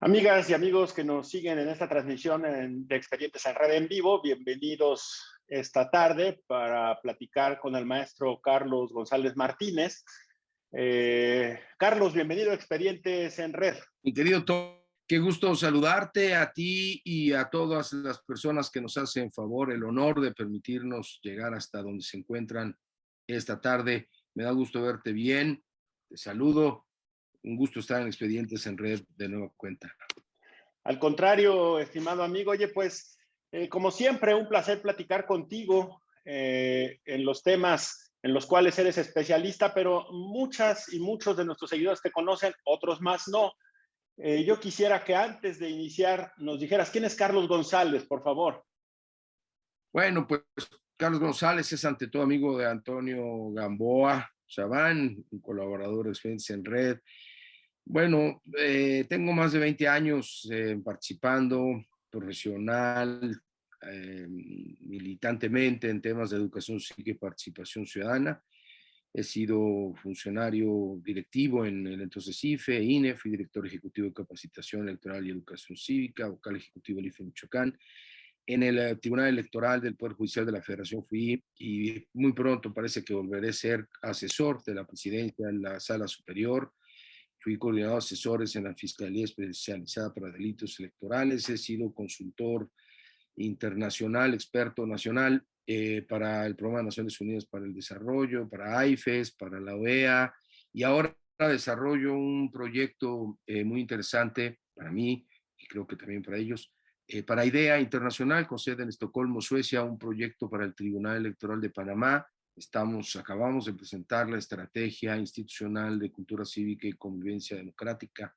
Amigas y amigos que nos siguen en esta transmisión de Expedientes en Red en vivo, bienvenidos esta tarde para platicar con el maestro Carlos González Martínez. Carlos, bienvenido a Expedientes en Red. Mi querido Tom, qué gusto saludarte a ti y a todas las personas que nos hacen favor, el honor de permitirnos llegar hasta donde se encuentran esta tarde. Me da gusto verte bien, te saludo, un gusto estar en Expedientes en Red de nueva cuenta. Al contrario, estimado amigo, oye, pues, como siempre, un placer platicar contigo en los temas en los cuales eres especialista, pero muchas y muchos de nuestros seguidores te conocen, otros más no. Yo quisiera que antes de iniciar nos dijeras, ¿quién es Carlos González, por favor? Bueno, pues Carlos González es ante todo amigo de Antonio Gamboa Chaván, un colaborador de Expedientes en Red. Bueno, tengo más de 20 años participando profesional, militantemente en temas de educación cívica y participación ciudadana. He sido funcionario directivo en el entonces IFE, INE, fui director ejecutivo de capacitación electoral y educación cívica, vocal ejecutivo del IFE Michoacán. En el Tribunal Electoral del Poder Judicial de la Federación fui y muy pronto parece que volveré a ser asesor de la presidencia en la Sala Superior. Fui coordinador de asesores en la Fiscalía Especializada para Delitos Electorales. He sido consultor internacional, experto nacional para el Programa de Naciones Unidas para el Desarrollo, para AIFES, para la OEA, y ahora desarrollo un proyecto muy interesante para mí y creo que también para ellos, para IDEA Internacional, con sede en Estocolmo, Suecia, un proyecto para el Tribunal Electoral de Panamá. Acabamos de presentar la estrategia institucional de cultura cívica y convivencia democrática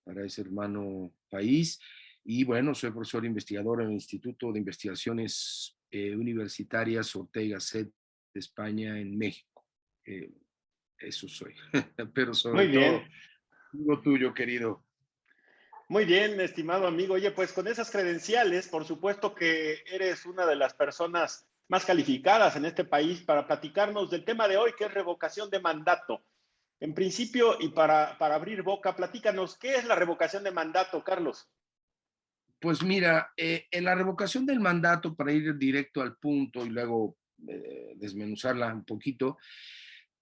para ese hermano país. Y bueno, soy profesor investigador en el Instituto de Investigaciones Universitarias Ortega y Gasset de España en México. Eso soy, pero Muy sobre bien. todo, lo tuyo, querido. Muy bien, estimado amigo. Oye, pues con esas credenciales, por supuesto que eres una de las personas más calificadas en este país para platicarnos del tema de hoy, que es revocación de mandato. En principio, y para abrir boca, platícanos, ¿qué es la revocación de mandato, Carlos? Pues mira, en la revocación del mandato, para ir directo al punto y luego desmenuzarla un poquito,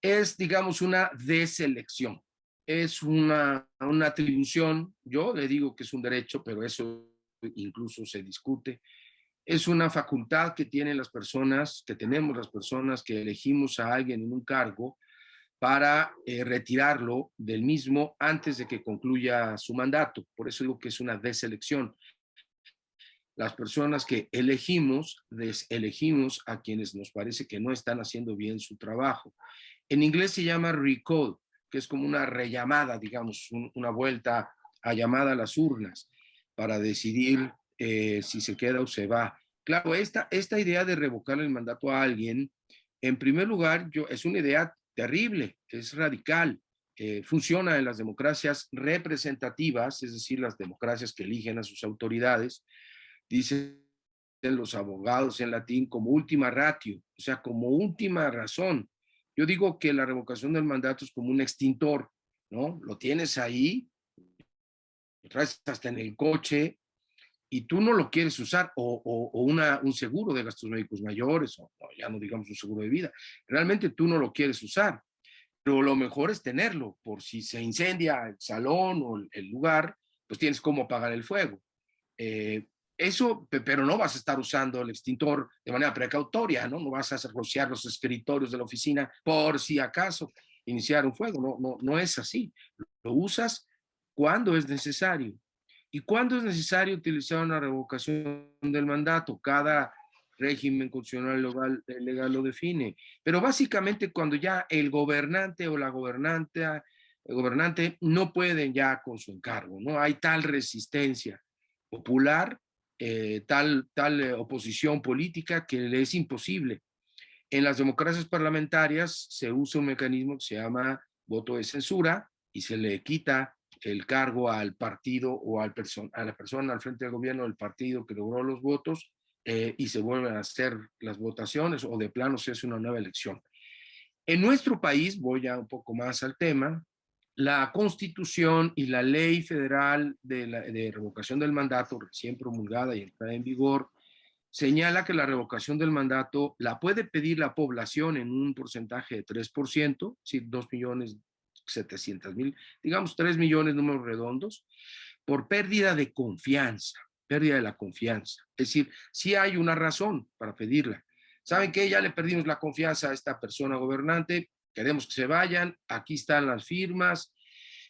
es, digamos, una deselección. Es una atribución, yo le digo que es un derecho, pero eso incluso se discute. Es una facultad que tienen las personas, que tenemos las personas que elegimos a alguien en un cargo para retirarlo del mismo antes de que concluya su mandato. Por eso digo que es una deselección. Las personas que elegimos, deselegimos a quienes nos parece que no están haciendo bien su trabajo. En inglés se llama recall, que es como una rellamada, digamos, una vuelta a llamada a las urnas para decidir si se queda o se va. Claro, esta idea de revocar el mandato a alguien, en primer lugar, es una idea terrible, es radical. Funciona en las democracias representativas, es decir, las democracias que eligen a sus autoridades, dicen los abogados en latín, como última ratio, o sea, como última razón. Yo digo que la revocación del mandato es como un extintor, ¿no? Lo tienes ahí, lo traes hasta en el coche y tú no lo quieres usar, o un seguro de gastos médicos mayores, o ya no digamos un seguro de vida. Realmente tú no lo quieres usar, pero lo mejor es tenerlo, por si se incendia el salón o el lugar, pues tienes cómo apagar el fuego. Eso, pero no vas a estar usando el extintor de manera precautoria, ¿no? No vas a rociar los escritorios de la oficina por si acaso iniciar un fuego, no es así. Lo usas cuando es necesario. ¿Y cuándo es necesario utilizar una revocación del mandato? Cada régimen constitucional legal lo define. Pero básicamente cuando ya el gobernante o la el gobernante no pueden ya con su encargo, ¿no? Hay tal resistencia popular, tal oposición política que le es imposible. En las democracias parlamentarias se usa un mecanismo que se llama voto de censura y se le quita el cargo al partido o a la persona al frente del gobierno del partido que logró los votos y se vuelven a hacer las votaciones o de plano se hace una nueva elección. En nuestro país, voy ya un poco más al tema, la Constitución y la Ley Federal de Revocación del Mandato, recién promulgada y entrada en vigor, señala que la revocación del mandato la puede pedir la población en un porcentaje de 3%, es decir, 2.700.000, digamos 3 millones, números redondos, por pérdida de confianza, pérdida de la confianza. Es decir, sí hay una razón para pedirla. ¿Saben qué? Ya le perdimos la confianza a esta persona gobernante, queremos que se vayan, aquí están las firmas,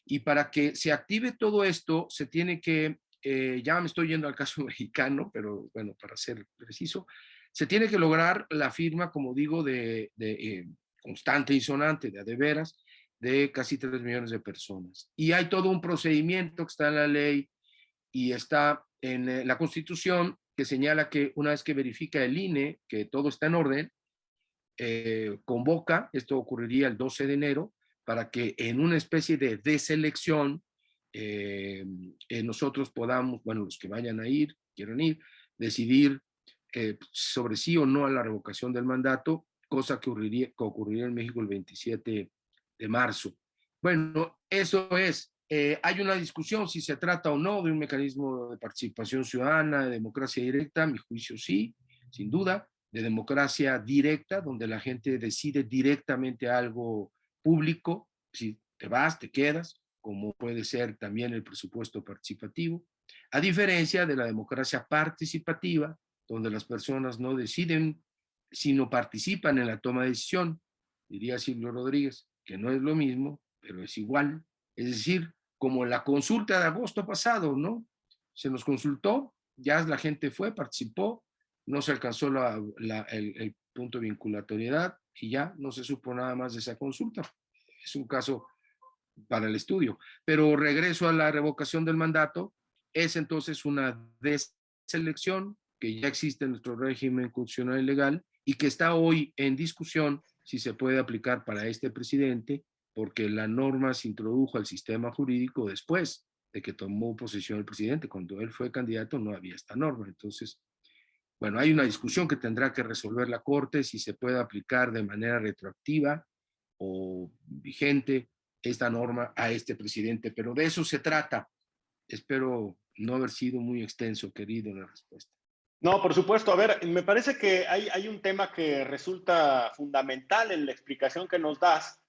y para que se active todo esto, se tiene que, ya me estoy yendo al caso mexicano, pero bueno, para ser preciso, se tiene que lograr la firma, como digo, de constante y sonante, de veras, de casi 3 millones de personas. Y hay todo un procedimiento que está en la ley y está en la Constitución que señala que una vez que verifica el INE que todo está en orden, convoca, esto ocurriría el 12 de enero, para que en una especie de deselección nosotros podamos, bueno, los que vayan a ir, quieran ir, decidir sobre sí o no a la revocación del mandato, cosa que ocurriría en México el 27 de marzo. Bueno, eso es. Hay una discusión si se trata o no de un mecanismo de participación ciudadana, de democracia directa, a mi juicio sí, sin duda, de democracia directa, donde la gente decide directamente algo público, si te vas, te quedas, como puede ser también el presupuesto participativo, a diferencia de la democracia participativa, donde las personas no deciden, sino participan en la toma de decisión, diría Silvio Rodríguez, que no es lo mismo, pero es igual. Es decir, como la consulta de agosto pasado, ¿no? Se nos consultó, ya la gente fue, participó, no se alcanzó el punto de vinculatoriedad y ya no se supo nada más de esa consulta. Es un caso para el estudio. Pero regreso a la revocación del mandato, es entonces una deselección que ya existe en nuestro régimen constitucional y legal y que está hoy en discusión si se puede aplicar para este presidente, porque la norma se introdujo al sistema jurídico después de que tomó posesión el presidente. Cuando él fue candidato no había esta norma. Entonces, bueno, hay una discusión que tendrá que resolver la Corte si se puede aplicar de manera retroactiva o vigente esta norma a este presidente, pero de eso se trata. Espero no haber sido muy extenso, querido, en la respuesta. No, por supuesto. A ver, me parece que hay un tema que resulta fundamental en la explicación que nos das,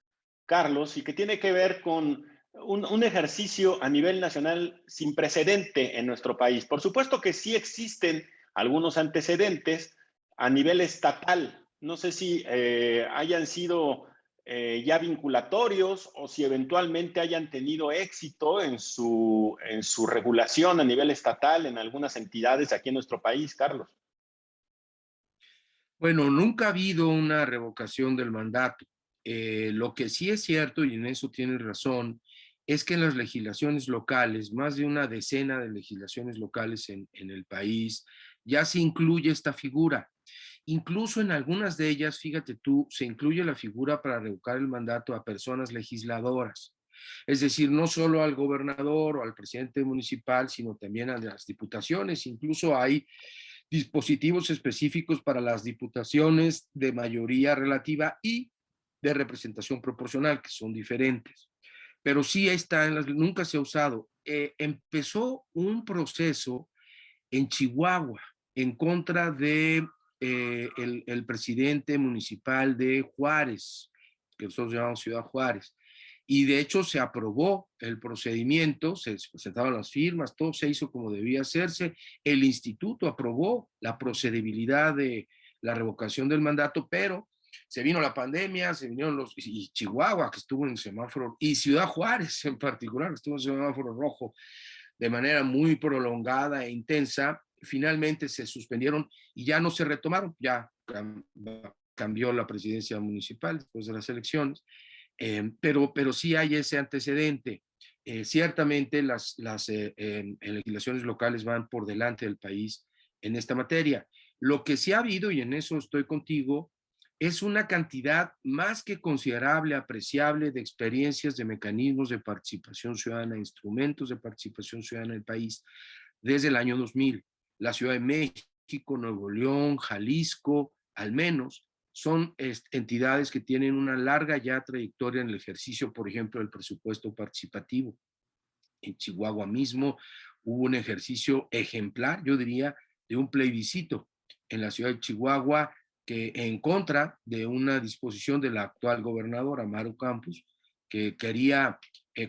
Carlos, y que tiene que ver con un ejercicio a nivel nacional sin precedente en nuestro país. Por supuesto que sí existen algunos antecedentes a nivel estatal. No sé si hayan sido ya vinculatorios o si eventualmente hayan tenido éxito en su regulación a nivel estatal en algunas entidades aquí en nuestro país, Carlos. Bueno, nunca ha habido una revocación del mandato. Lo que sí es cierto, y en eso tienes razón, es que en las legislaciones locales, más de una decena de legislaciones locales en el país, ya se incluye esta figura. Incluso en algunas de ellas, fíjate tú, se incluye la figura para revocar el mandato a personas legisladoras. Es decir, no solo al gobernador o al presidente municipal, sino también a las diputaciones. Incluso hay dispositivos específicos para las diputaciones de mayoría relativa y de representación proporcional, que son diferentes. Pero sí está, nunca se ha usado. Empezó un proceso en Chihuahua en contra de el presidente municipal de Juárez, que nosotros llamamos Ciudad Juárez. Y de hecho se aprobó el procedimiento, se presentaron las firmas, todo se hizo como debía hacerse. El instituto aprobó la procedibilidad de la revocación del mandato, pero se vino la pandemia, se vinieron y Chihuahua, que estuvo en semáforo, y Ciudad Juárez en particular, que estuvo en semáforo rojo de manera muy prolongada e intensa, finalmente se suspendieron y ya no se retomaron, ya cambió la presidencia municipal después de las elecciones, pero sí hay ese antecedente. Ciertamente las legislaciones locales van por delante del país en esta materia. Lo que sí ha habido, y en eso estoy contigo, es una cantidad más que considerable, apreciable de experiencias, de mecanismos de participación ciudadana, instrumentos de participación ciudadana en el país desde el año 2000. La Ciudad de México, Nuevo León, Jalisco, al menos, son entidades que tienen una larga ya trayectoria en el ejercicio, por ejemplo, del presupuesto participativo. En Chihuahua mismo hubo un ejercicio ejemplar, yo diría, de un plebiscito en la ciudad de Chihuahua que en contra de una disposición de la actual gobernadora, Maru Campos, que quería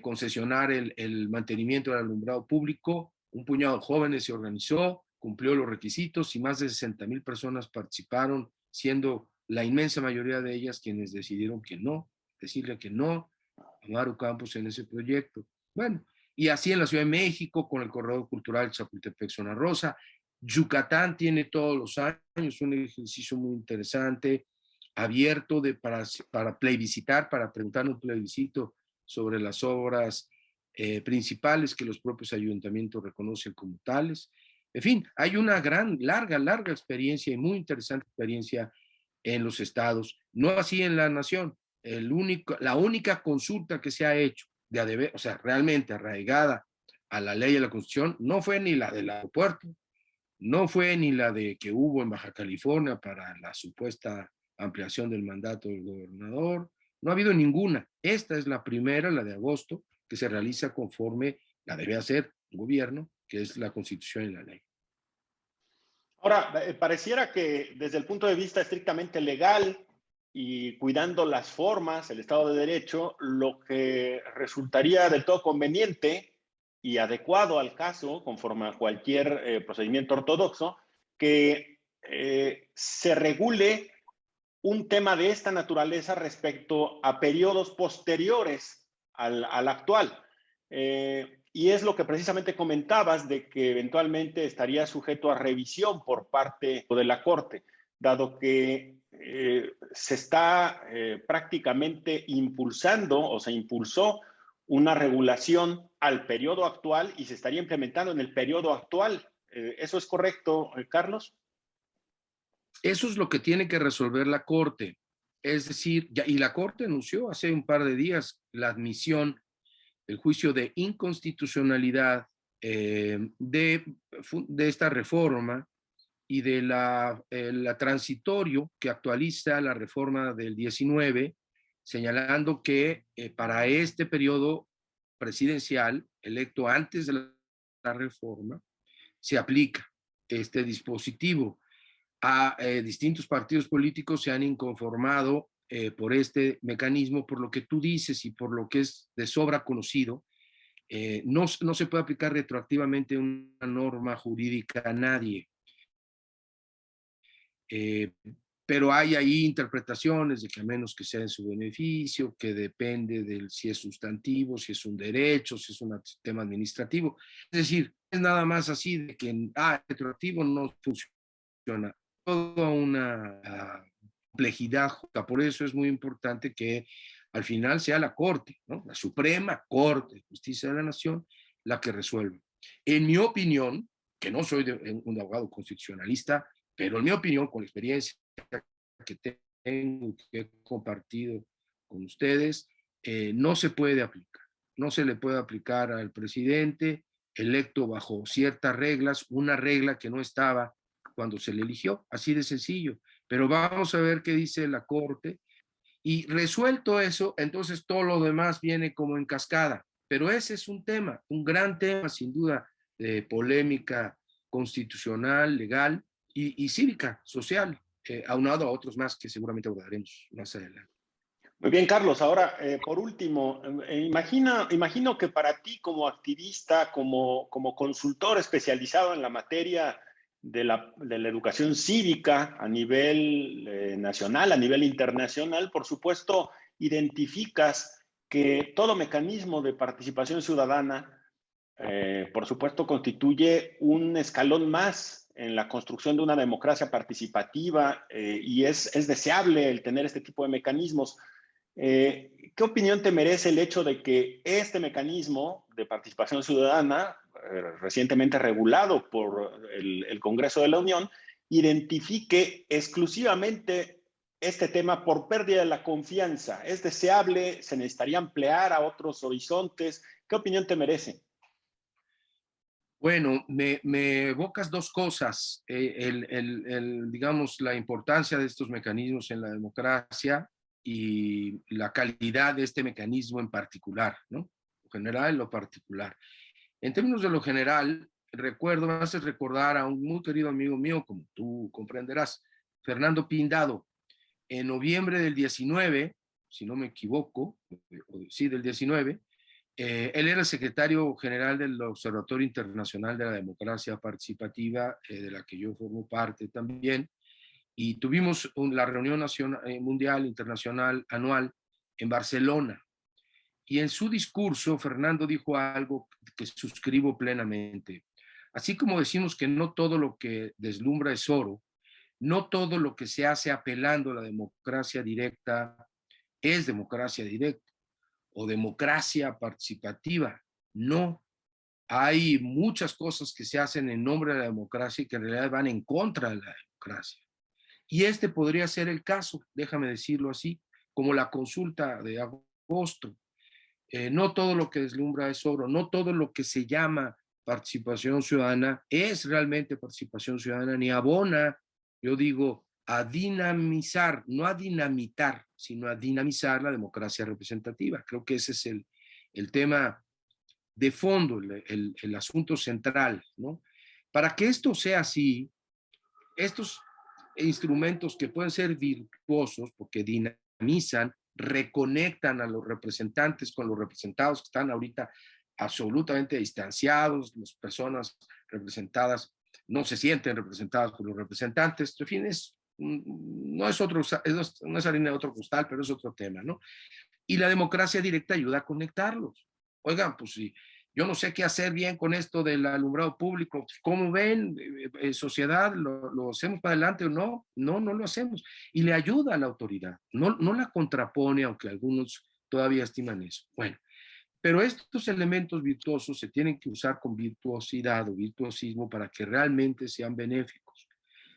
concesionar el mantenimiento del alumbrado público. Un puñado de jóvenes se organizó, cumplió los requisitos y más de 60,000 personas participaron, siendo la inmensa mayoría de ellas quienes decidieron que no, decirle que no a Maru Campos en ese proyecto. Bueno, y así en la Ciudad de México, con el Corredor Cultural Chapultepec-Zona Rosa. Yucatán tiene todos los años un ejercicio muy interesante, abierto para plebiscitar, para preguntar un plebiscito sobre las obras principales que los propios ayuntamientos reconocen como tales. En fin, hay una gran, larga experiencia y muy interesante experiencia en los estados, no así en la nación. La única consulta que se ha hecho, o sea, realmente arraigada a la ley y a la Constitución, no fue ni la del aeropuerto, no fue ni la de que hubo en Baja California para la supuesta ampliación del mandato del gobernador. No ha habido ninguna. Esta es la primera, la de agosto, que se realiza conforme la debe hacer un gobierno, que es la Constitución y la ley. Ahora, pareciera que desde el punto de vista estrictamente legal y cuidando las formas, el Estado de Derecho, lo que resultaría del todo conveniente y adecuado al caso, conforme a cualquier procedimiento ortodoxo, que se regule un tema de esta naturaleza respecto a periodos posteriores al actual. Y es lo que precisamente comentabas de que eventualmente estaría sujeto a revisión por parte de la Corte, dado que se está prácticamente impulsando o se impulsó una regulación al periodo actual y se estaría implementando en el periodo actual. ¿Eso es correcto, Carlos? Eso es lo que tiene que resolver la Corte. Es decir, y la Corte anunció hace un par de días la admisión del juicio de inconstitucionalidad de esta reforma y de la transitorio que actualiza la reforma del 19, señalando que para este periodo presidencial, electo antes de la reforma, se aplica este dispositivo. A distintos partidos políticos se han inconformado por este mecanismo, por lo que tú dices y por lo que es de sobra conocido. No se puede aplicar retroactivamente una norma jurídica a nadie. Pero hay ahí interpretaciones de que a menos que sea en su beneficio, que depende de si es sustantivo, si es un derecho, si es un tema administrativo. Es decir, es nada más así de que retroactivo no funciona. Toda una complejidad. Por eso es muy importante que al final sea la Corte, ¿no? La Suprema Corte de Justicia de la Nación, la que resuelva. En mi opinión, que no soy un abogado constitucionalista, pero en mi opinión, con la experiencia que tengo, que he compartido con ustedes, no se puede aplicar. No se le puede aplicar al presidente electo bajo ciertas reglas, una regla que no estaba cuando se le eligió, así de sencillo. Pero vamos a ver qué dice la Corte. Y resuelto eso, entonces todo lo demás viene como en cascada. Pero ese es un tema, un gran tema, sin duda, de polémica constitucional, legal y cívica, social, aunado a otros más que seguramente abordaremos más adelante. Muy bien, Carlos. Ahora, por último, imagino que para ti como activista, como consultor especializado en la materia de la educación cívica a nivel nacional, a nivel internacional, por supuesto, identificas que todo mecanismo de participación ciudadana, por supuesto, constituye un escalón más en la construcción de una democracia participativa y es deseable el tener este tipo de mecanismos. ¿Qué opinión te merece el hecho de que este mecanismo de participación ciudadana, recientemente regulado por el Congreso de la Unión, identifique exclusivamente este tema por pérdida de la confianza? ¿Es deseable? ¿Se necesitaría ampliar a otros horizontes? ¿Qué opinión te merece? Bueno, me evocas dos cosas. Digamos, la importancia de estos mecanismos en la democracia y la calidad de este mecanismo en particular, ¿no? Lo general y lo particular. En términos de lo general, me haces recordar a un muy querido amigo mío, como tú comprenderás, Fernando Pindado. En noviembre del 19, si no me equivoco, sí, del 19, él era el secretario general del Observatorio Internacional de la Democracia Participativa, de la que yo formo parte también, y tuvimos la reunión mundial, internacional, anual en Barcelona. Y en su discurso, Fernando dijo algo que suscribo plenamente. Así como decimos que no todo lo que deslumbra es oro, no todo lo que se hace apelando a la democracia directa es democracia directa o democracia participativa. No, hay muchas cosas que se hacen en nombre de la democracia y que en realidad van en contra de la democracia. Y este podría ser el caso, déjame decirlo así, como la consulta de agosto. No todo lo que deslumbra es oro, no todo lo que se llama participación ciudadana es realmente participación ciudadana, ni abona, yo digo, a dinamizar, no a dinamitar, sino a dinamizar la democracia representativa. Creo que ese es el tema de fondo, el asunto central, ¿no? Para que esto sea así, estos instrumentos que pueden ser virtuosos porque dinamizan, reconectan a los representantes con los representados que están ahorita absolutamente distanciados, las personas representadas no se sienten representadas por los representantes, en fin, no es no es harina de otro costal, pero es otro tema, ¿no? Y la democracia directa ayuda a conectarlos. Oigan, pues si yo no sé qué hacer bien con esto del alumbrado público, ¿cómo ven? Sociedad, ¿lo hacemos para adelante o no? No, no lo hacemos. Y le ayuda a la autoridad, no la contrapone, aunque algunos todavía estiman eso. Bueno, pero estos elementos virtuosos se tienen que usar con virtuosidad o virtuosismo para que realmente sean benéficos.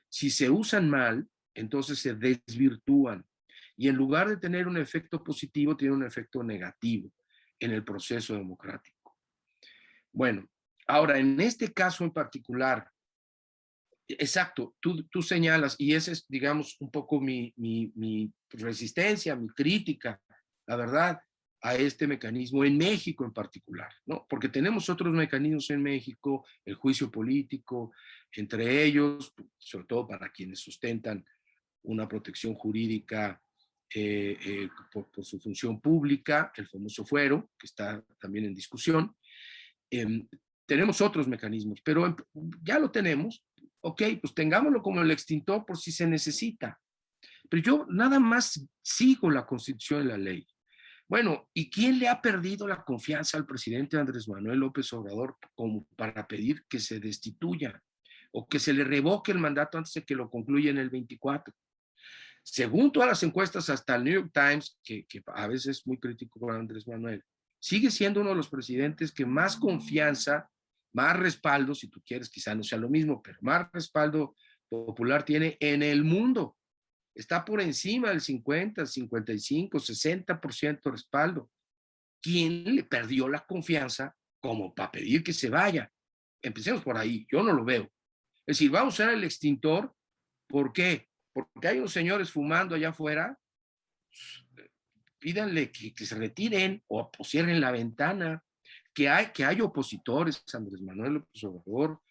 Si se usan mal, entonces se desvirtúan y en lugar de tener un efecto positivo, tiene un efecto negativo en el proceso democrático. Bueno, ahora, en este caso en particular, exacto, tú señalas, y esa es, digamos, un poco mi resistencia, mi crítica, la verdad, a este mecanismo en México en particular, ¿no? Porque tenemos otros mecanismos en México, el juicio político, entre ellos, sobre todo para quienes sustentan una protección jurídica por su función pública, el famoso fuero, que está también en discusión. Eh, tenemos otros mecanismos, pero ya lo tenemos, ok, pues tengámoslo como el extintor por si se necesita. Pero yo nada más sigo la Constitución y la ley. Bueno, ¿y quién le ha perdido la confianza al presidente Andrés Manuel López Obrador como para pedir que se destituya o que se le revoque el mandato antes de que lo concluya en el 24? Según todas las encuestas, hasta el New York Times, que a veces es muy crítico con Andrés Manuel, sigue siendo uno de los presidentes que más confianza, más respaldo, si tú quieres, quizá no sea lo mismo, pero más respaldo popular tiene en el mundo. Está por encima del 50, 55, 60% de respaldo. ¿Quién le perdió la confianza como para pedir que se vaya? Empecemos por ahí, yo no lo veo. Es decir, vamos a usar el extintor, ¿por qué? Porque hay unos señores fumando allá afuera, pídanle que se retiren o cierren la ventana, que hay opositores, Andrés Manuel López Obrador,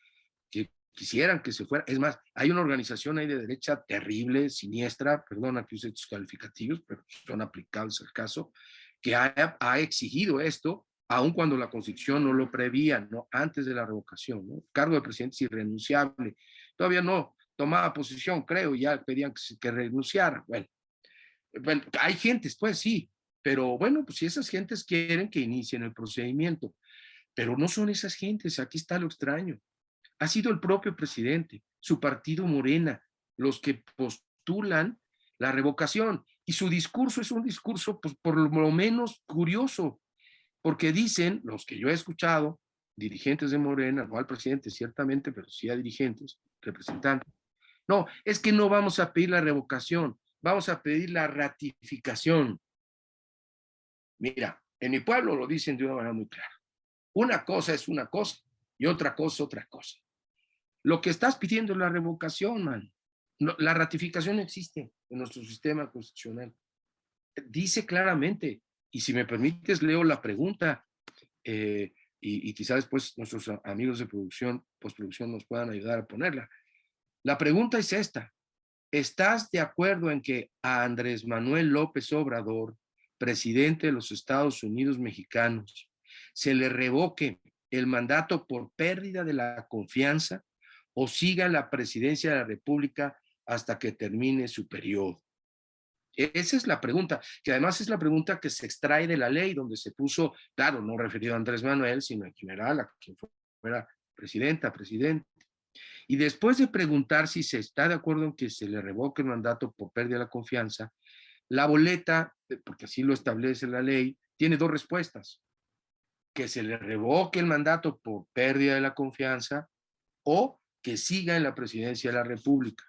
que quisieran que se fuera. Es más, hay una organización ahí de derecha terrible, siniestra, perdona que use tus calificativos, pero son aplicables al caso, que ha exigido esto, aun cuando la Constitución no lo prevía, ¿no? Antes de la revocación, ¿no? Cargo de presidente es irrenunciable. Todavía no tomaba posición, creo, ya pedían que renunciara. Bueno, hay gentes, pues sí, pero bueno, pues si esas gentes quieren que inicien el procedimiento, pero no son esas gentes, aquí está lo extraño. Ha sido el propio presidente, su partido Morena, los que postulan la revocación. Y su discurso es un discurso, pues, por lo menos curioso, porque dicen, los que yo he escuchado, dirigentes de Morena, no al presidente ciertamente, pero sí a dirigentes, representantes, no, es que no vamos a pedir la revocación, vamos a pedir la ratificación. Mira, en mi pueblo lo dicen de una manera muy clara. Una cosa es una cosa y otra cosa, otra cosa. Lo que estás pidiendo es la revocación, man. No, la ratificación no existe en nuestro sistema constitucional. Dice claramente, y si me permites, leo la pregunta, y quizás después nuestros amigos de producción, postproducción, nos puedan ayudar a ponerla. La pregunta es esta: ¿estás de acuerdo en que a Andrés Manuel López Obrador, presidente de los Estados Unidos mexicanos, se le revoque el mandato por pérdida de la confianza o siga en la presidencia de la República hasta que termine su periodo? Esa es la pregunta, que además es la pregunta que se extrae de la ley, donde se puso, claro, no referido a Andrés Manuel, sino en general a quien fuera presidenta, presidente. Y después de preguntar si se está de acuerdo en que se le revoque el mandato por pérdida de la confianza, la boleta, porque así lo establece la ley, tiene dos respuestas: que se le revoque el mandato por pérdida de la confianza o que siga en la presidencia de la República.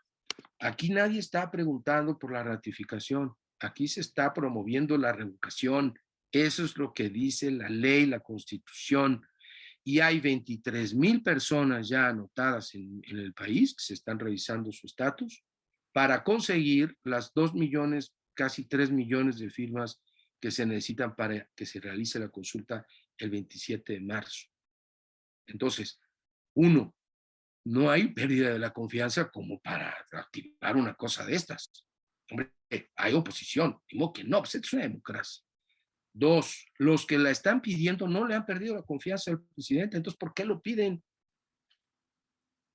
Aquí nadie está preguntando por la ratificación, aquí se está promoviendo la revocación. Eso es lo que dice la ley, la Constitución. Y hay 23,000 personas ya anotadas en el país que se están revisando su estatus para conseguir las 2 millones, casi 3 millones de firmas que se necesitan para que se realice la consulta el 27 de marzo. Entonces, uno, no hay pérdida de la confianza como para activar una cosa de estas. Hombre, hay oposición, digo que no, pues esto es una democracia. Dos, los que la están pidiendo no le han perdido la confianza al presidente, entonces ¿por qué lo piden?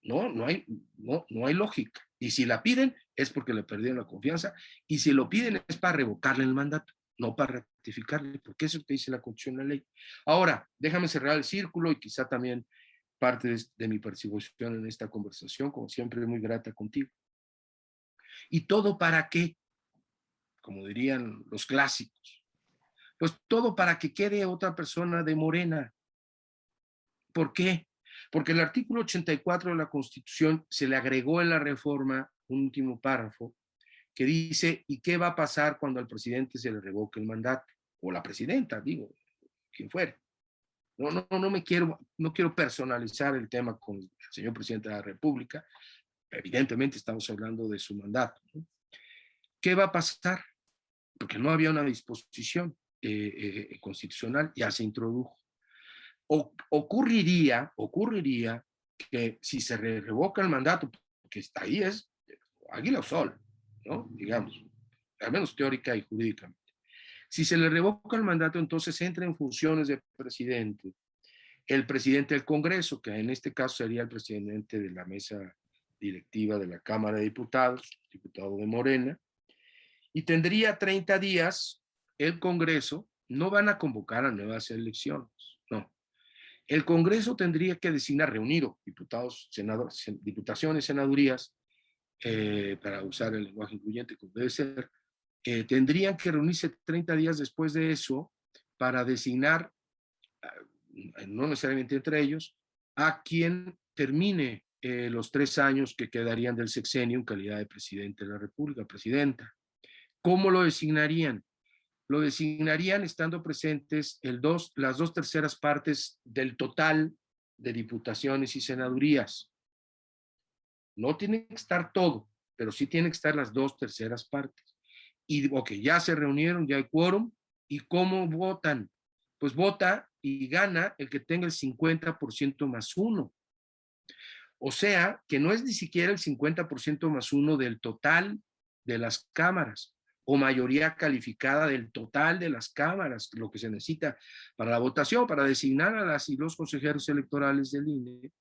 No hay lógica. Y si la piden es porque le perdieron la confianza, y si lo piden es para revocarle el mandato, no para ratificarle, porque eso es lo que dice la Constitución, la ley. Ahora, déjame cerrar el círculo y quizá también parte de mi participación en esta conversación, como siempre, muy grata contigo. ¿Y todo para qué? Como dirían los clásicos. Pues todo para que quede otra persona de Morena. ¿Por qué? Porque el artículo 84 de la Constitución se le agregó en la reforma un último párrafo que dice: ¿y qué va a pasar cuando al presidente se le revoque el mandato? O la presidenta, digo, quien fuere. No quiero personalizar el tema con el señor presidente de la República. Evidentemente estamos hablando de su mandato, ¿no? ¿Qué va a pasar? Porque no había una disposición constitucional, ya se introdujo. Ocurriría que si se revoca el mandato, que está ahí, es águila o sol, ¿no? Digamos, al menos teórica y jurídicamente. Si se le revoca el mandato, entonces entra en funciones de presidente el presidente del Congreso, que en este caso sería el presidente de la mesa directiva de la Cámara de Diputados, diputado de Morena, y tendría 30 días el Congreso. No van a convocar a nuevas elecciones, no. El Congreso tendría que designar, reunido diputados, senadores, diputaciones, senadurías, para usar el lenguaje incluyente como debe ser, tendrían que reunirse 30 días después de eso para designar, no necesariamente entre ellos, a quien termine los 3 años que quedarían del sexenio en calidad de presidente de la República, presidenta. ¿Cómo lo designarían? Lo designarían estando presentes las 2/3 partes del total de diputaciones y senadurías. No tiene que estar todo, pero sí tiene que estar las 2/3 partes. Y ok, ya se reunieron, ya hay quórum. ¿Y cómo votan? Pues vota y gana el que tenga el 50% más uno. O sea, que no es ni siquiera el 50% más uno del total de las cámaras, o mayoría calificada del total de las cámaras, lo que se necesita para la votación, para designar a las y los consejeros electorales del INE.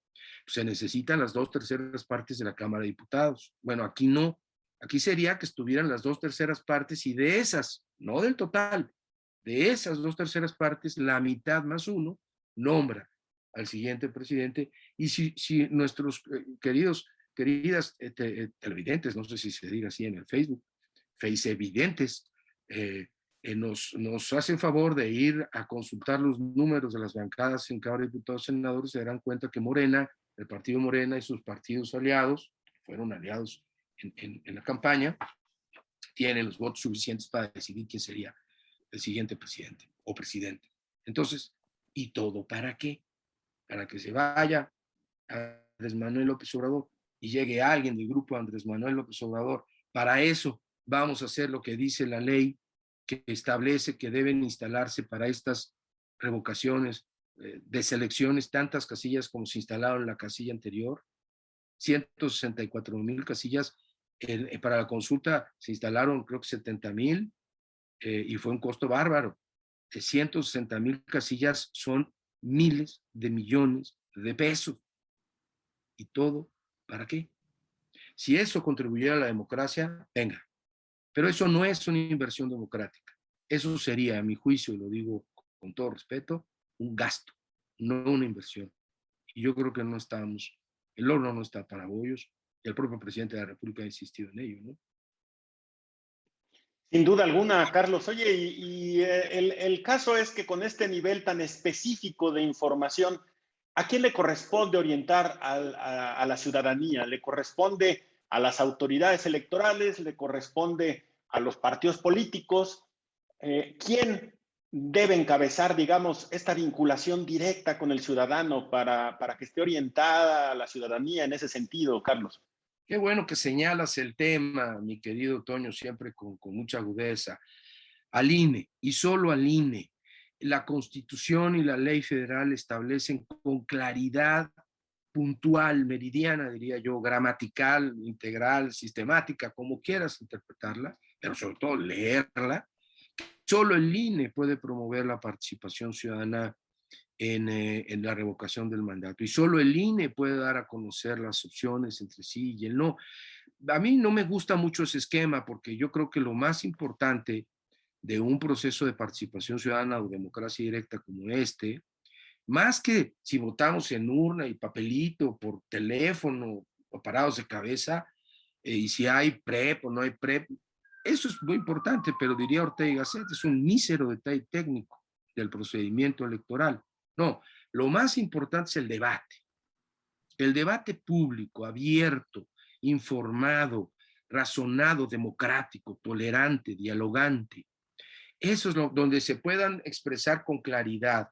Se necesitan las 2/3 partes de la Cámara de Diputados. Bueno, aquí no. Aquí sería que estuvieran las 2/3 partes, y de esas, no del total, de esas 2/3 partes, la mitad más uno nombra al siguiente presidente. Y si nuestros queridas televidentes, no sé si se diga así en el Facebook, face evidentes, nos hacen favor de ir a consultar los números de las bancadas en Cámara de Diputados y Senadores, se darán cuenta que Morena, el partido Morena y sus partidos aliados, fueron aliados en la campaña, tienen los votos suficientes para decidir quién sería el siguiente presidente o presidente. Entonces, ¿y todo para qué? para que se vaya Andrés Manuel López Obrador y llegue alguien del grupo Andrés Manuel López Obrador. Para eso vamos a hacer lo que dice la ley que establece que deben instalarse para estas revocaciones de selecciones tantas casillas como se instalaron en la casilla anterior, 164,000 casillas. Para la consulta se instalaron creo que 70,000 y fue un costo bárbaro. 160,000 casillas son miles de millones de pesos. ¿Y todo para qué? Si eso contribuyera a la democracia, venga. Pero eso no es una inversión democrática. Eso sería, a mi juicio, y lo digo con todo respeto, un gasto, no una inversión. Y yo creo que no estamos, el horno no está para bollos, y el propio presidente de la República ha insistido en ello, ¿no? Sin duda alguna, Carlos. Oye, el caso es que con este nivel tan específico de información, ¿a quién le corresponde orientar a la ciudadanía? ¿Le corresponde a las autoridades electorales? ¿Le corresponde a los partidos políticos? ¿Quién debe encabezar, digamos, esta vinculación directa con el ciudadano para que esté orientada a la ciudadanía en ese sentido, Carlos? Qué bueno que señalas el tema, mi querido Toño, siempre con mucha agudeza. Al INE y solo al INE. La Constitución y la ley federal establecen con claridad puntual, meridiana, diría yo, gramatical, integral, sistemática, como quieras interpretarla, pero sobre todo leerla. Solo el INE puede promover la participación ciudadana en la revocación del mandato y solo el INE puede dar a conocer las opciones entre sí y el no. A mí no me gusta mucho ese esquema porque yo creo que lo más importante de un proceso de participación ciudadana o democracia directa como este, más que si votamos en urna y papelito, por teléfono o parados de cabeza, y si hay PREP o no hay PREP, eso es muy importante, pero diría Ortega y Gasset, es un mísero detalle técnico del procedimiento electoral. No, lo más importante es el debate público, abierto, informado, razonado, democrático, tolerante, dialogante. Eso es donde se puedan expresar con claridad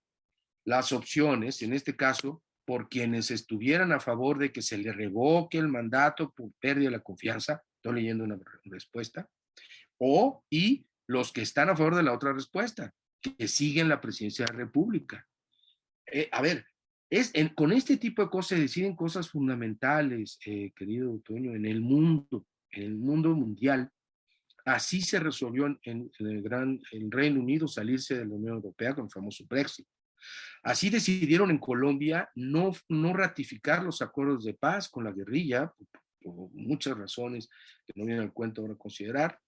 las opciones, en este caso, por quienes estuvieran a favor de que se le revoque el mandato por pérdida de la confianza, estoy leyendo una respuesta, y los que están a favor de la otra respuesta, que siguen la presidencia de la República. A ver, con este tipo de cosas se deciden cosas fundamentales, querido Toño, en el mundo mundial. Así se resolvió en Reino Unido salirse de la Unión Europea con el famoso Brexit. Así decidieron en Colombia no ratificar los acuerdos de paz con la guerrilla, por muchas razones que no vienen al cuento ahora a considerar.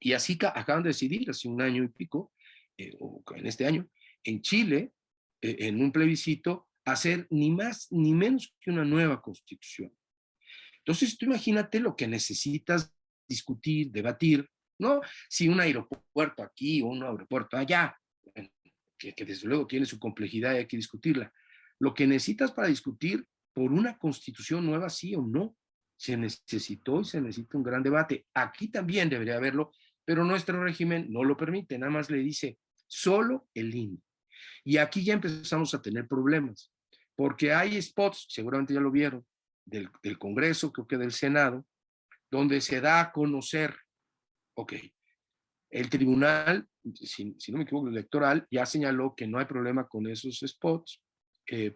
Y así acaban de decidir hace un año y pico, o en este año, en Chile, en un plebiscito, hacer ni más ni menos que una nueva constitución. Entonces, tú imagínate lo que necesitas discutir, debatir, ¿no? Si un aeropuerto aquí o un aeropuerto allá, que desde luego tiene su complejidad y hay que discutirla. Lo que necesitas para discutir por una constitución nueva, sí o no, se necesitó y se necesita un gran debate. Aquí también debería haberlo, pero nuestro régimen no lo permite, nada más le dice solo el INE. Y aquí ya empezamos a tener problemas, porque hay spots, seguramente ya lo vieron, del Congreso, creo que del Senado, donde se da a conocer, ok, el tribunal, si no me equivoco, electoral, ya señaló que no hay problema con esos spots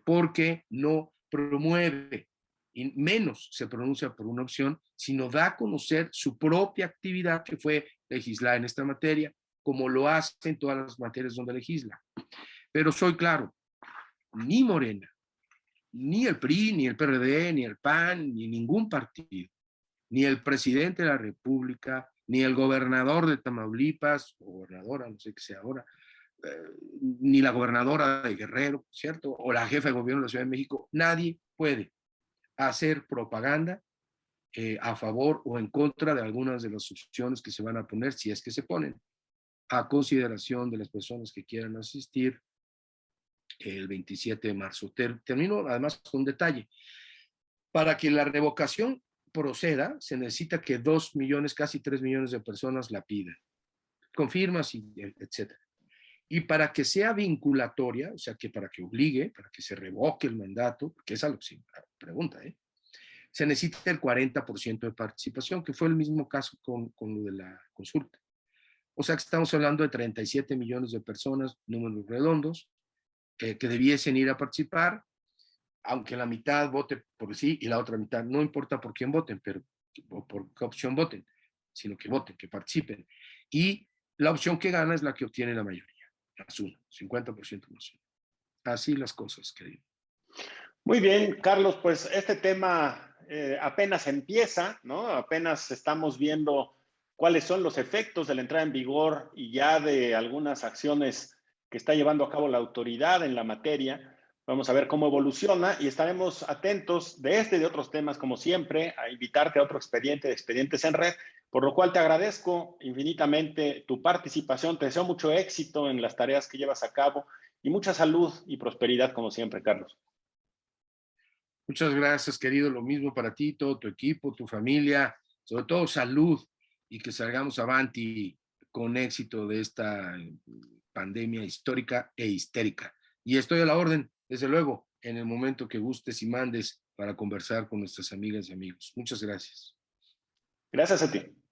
porque no promueve y menos se pronuncia por una opción, sino da a conocer su propia actividad que fue legislar en esta materia, como lo hace en todas las materias donde legisla. Pero soy claro, ni Morena, ni el PRI, ni el PRD, ni el PAN, ni ningún partido, ni el presidente de la República, ni el gobernador de Tamaulipas, o gobernadora, no sé qué sea ahora, ni la gobernadora de Guerrero, ¿cierto? O la jefa de gobierno de la Ciudad de México, nadie puede hacer propaganda a favor o en contra de algunas de las opciones que se van a poner, si es que se ponen, a consideración de las personas que quieran asistir el 27 de marzo. Termino además con un detalle. Para que la revocación proceda, se necesita que 2 millones, casi 3 millones de personas la pidan. Confirmas, etc. Y para que sea vinculatoria, o sea, que para que obligue, para que se revoque el mandato, que es a lo que se pregunta, se necesita el 40% de participación, que fue el mismo caso con lo de la consulta. O sea que estamos hablando de 37 millones de personas, números redondos, que debiesen ir a participar, aunque la mitad vote por sí y la otra mitad, no importa por quién voten, pero o por qué opción voten, sino que voten, que participen. Y la opción que gana es la que obtiene la mayoría, más uno, 50% más uno. Así las cosas, querido. Muy bien, Carlos, pues este tema apenas empieza, ¿no? Apenas estamos viendo cuáles son los efectos de la entrada en vigor y ya de algunas acciones que está llevando a cabo la autoridad en la materia. Vamos a ver cómo evoluciona y estaremos atentos de este y de otros temas, como siempre, a invitarte a otro expediente de Expedientes en Red, por lo cual te agradezco infinitamente tu participación. Te deseo mucho éxito en las tareas que llevas a cabo y mucha salud y prosperidad, como siempre, Carlos. Muchas gracias, querido. Lo mismo para ti, todo tu equipo, tu familia, sobre todo salud y que salgamos avanti con éxito de esta pandemia histórica e histérica. Y estoy a la orden, desde luego, en el momento que gustes y mandes para conversar con nuestras amigas y amigos. Muchas gracias. Gracias a ti.